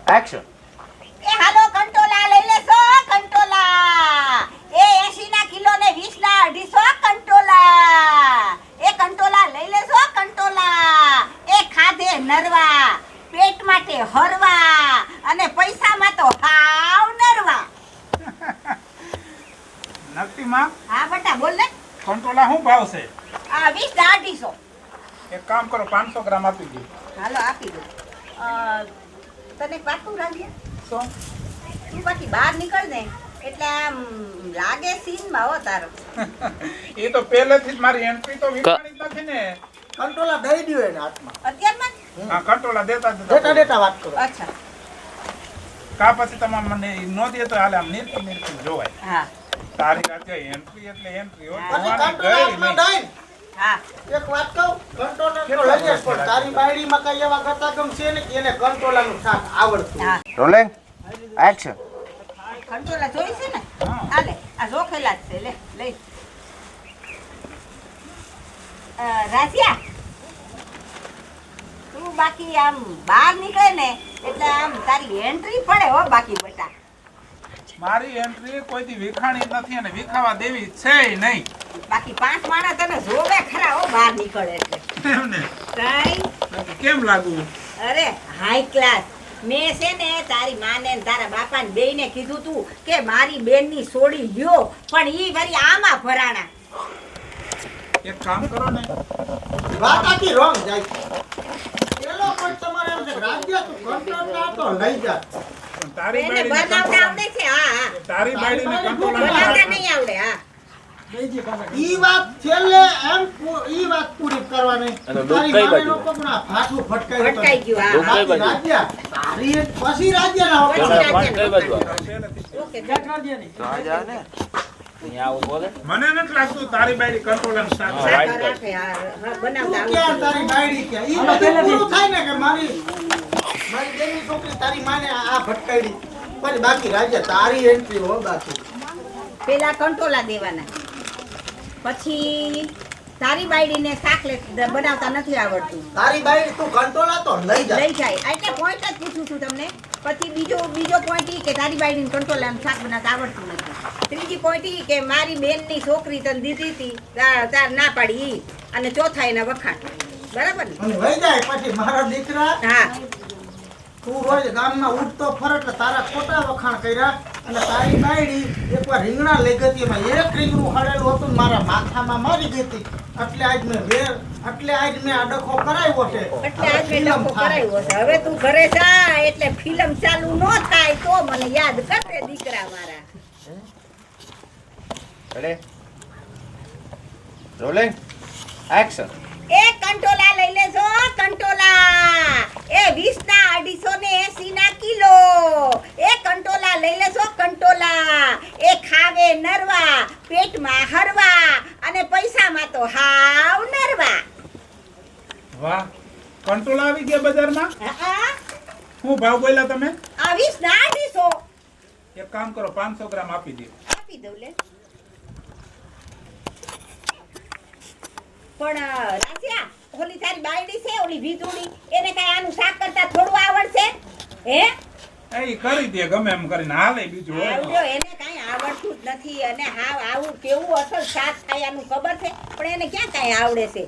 Action. એ હાલો કંટોલા લઈ લેશો કંટોલા. એ 80 ના કિલો ને 20 ના 250 કંટોલા. એ કંટોલા લઈ લેશો કંટોલા. એ ખાધે નરવા, પેટ માટે હરવા અને પૈસામાં તો હાવ નરવા. નક્કી માં હા બટા બોલ ને. કંટોલા શું ભાવ છે? આ 20 ના 250. એક કામ કરો 500 ગ્રામ આપી દો. હાલો આપી દો. તને પાકું રાખજે. શું? તું પાછી બહાર નીકળ ને એટલે આમ લાગે સીનમાં હો તારો. એ તો પહેલેથી જ મારી એન્ટ્રી તો વિચારી જ નથી ને. કંટોલા દઈ દ્યો એને હાથમાં. અત્યારમાં જ? હા કંટોલા દેતા દેતા દેતા વાત કરો. અચ્છા કા પછી તમારે મને નો દે તો હાલે આમ નીરતી જોવાય. હા તારી રાતે એન્ટ્રી એટલે એન્ટ્રી હો. પછી જોવાની કંટોલા ગઈ હાથમાં નહીં. દઈને હા એક વાત કહું, કંટોલા તો લઈ જ પણ તારી બાયડીમાં કઈ એવા ગતાગમ છે ને કે એને કંટોલાનું શાક આવડતું. હા રોલિંગ. એક્શન. કંટોલા જોઈ છે ને. હા. હાલે આ જોખેલા જ છે લે લઈ. રાસિયા તું બાકી આમ બહાર નીકળે ને એટલે આમ તારી એન્ટ્રી પડે હો બાકી બટા. મારી એન્ટ્રી કોઈથી વિખાણી નથી અને વિખાવા દેવી છે નહીં. બાકી 5 માણસ તને જોવે ખરા હો બહાર નીકળે એટલે. એમને કાઈ કેમ લાગુ? અરે હાઈ ક્લાસ. મેં છે ને તારી માને ને તારા બાપાને બેયને કીધું તું કે મારી બેનની સોડી લ્યો પણ ઈ વળી આમાં ભરાણા. એક કામ કરો ને, વાત આખી wrong જાય છે. પેલો point તમારે એમ છે કે રાજ્ય તું કંટોલા તો લઈ જા. પણ તારી બેને બાયડીને બનાવતા આવડે કંટોલા- છે હા હા તારી બાયડીને કંટોલા બનાવતા નહીં આવડે હા. ઈ વાત છેલ્લે એમ ઈ વાત પૂરી કરવાની. અને તારી દુઃખ કઈ માને બાજુ? નો પગના ભાઠું ફટકાઈ ફટકાઈ ગયું હા. દુઃખ કઈ બાકી બાજુ? રાજ્ય તારી પછી રાજ્યના પછી હોકમ. પેલા રાજ્યનો કઈ બાજુ આવે? પહેલેથી. ઓકે રાજા ને. અહીંયા આવું બોલે મને નથી લાગતું તારી બાયડી કંટોલાનું શાક હા, છે. right. શાક રાખે હા હા, તું બનાવતા ક્યાં આવડે. તારી બાયડી ક્યાં? ઈ બધું પૂરું થાય ને કે મારી બેનની છોકરી તારી માને આ ભટકાડી. પછી બાકી રાજ્ય તારી એન્ટ્રી હો બાકી. પેલા કંટોલા દેવાના પછી તારી બાયડીને શાક બનાવતા નથી આવડતું તારી બાયડી તું કંટોલા તો લઈ જા. લઈ જાય એટલે પોઈન્ટ જ પૂછું છું તમને. પછી બીજો પોઈન્ટ ઈ કે તારી બાયડીને કંટોલાનું શાક બનાવતા આવડતું નથી. ત્રીજી પોઈન્ટ ઈ કે મારી બેનની છોકરી તને દીધી હતી તાર ના પાડી ઈ અને ચોથા એના વખાણ. બરાબર ને? અને લઈ જાય પછી મારા દીકરા હા તું રોજ ગામમાં ઉઠતો ફર એટલે તારા ખોટા વખાણ કર્યા અને તારી બાયડી એકવાર રીંગણા લઈ ગઈ હતી એમાં એક રીંગણું હળેલું હતું ને મારા માથામાં મારી ગઈ હતી એટલે આજ મેં આ ડખો કરાવ્યો છે. એટલે આજ મેં ડખો કરાવ્યો છે. હવે તું ઘરે જા એટલે ફિલ્મ ચાલુ ન થાય તો મને યાદ કરજે દીકરા મારા. રેડી. રોલિંગ. એક્શન. એ કંટોલા લઈ લેજો કંટોલા. એ 20 ના 280 ના કિલો. એ કંટોલા લઈ લેજો કંટોલા. એ ખાવે નરવા, પેટમાં હરવા અને પૈસામાં તો હાવ નરવા. વાહ, કંટોલા આવી ગયા બજારમાં. હા શું ભાવ બોલ્યા તમે? આ 20 ના 250 એક કામ કરો 500 ગ્રામ આપી દો. આપી દઉં લે. પણ રાસિયા ઓલી તારી બાયડી છે ઓલી વીજુડી એને કઈ આનું શાક કરતા થોડું આવડશે હે? એ કરી દે ગમે એમ કરીને હાલે બીજું હોય. આવડ્યો એને કઈ આવડતું જ નથી અને હાવ આવું કેવું અસલ શાક થાય આનું ખબર છે પણ એને ક્યાં કઈ આવડે છે.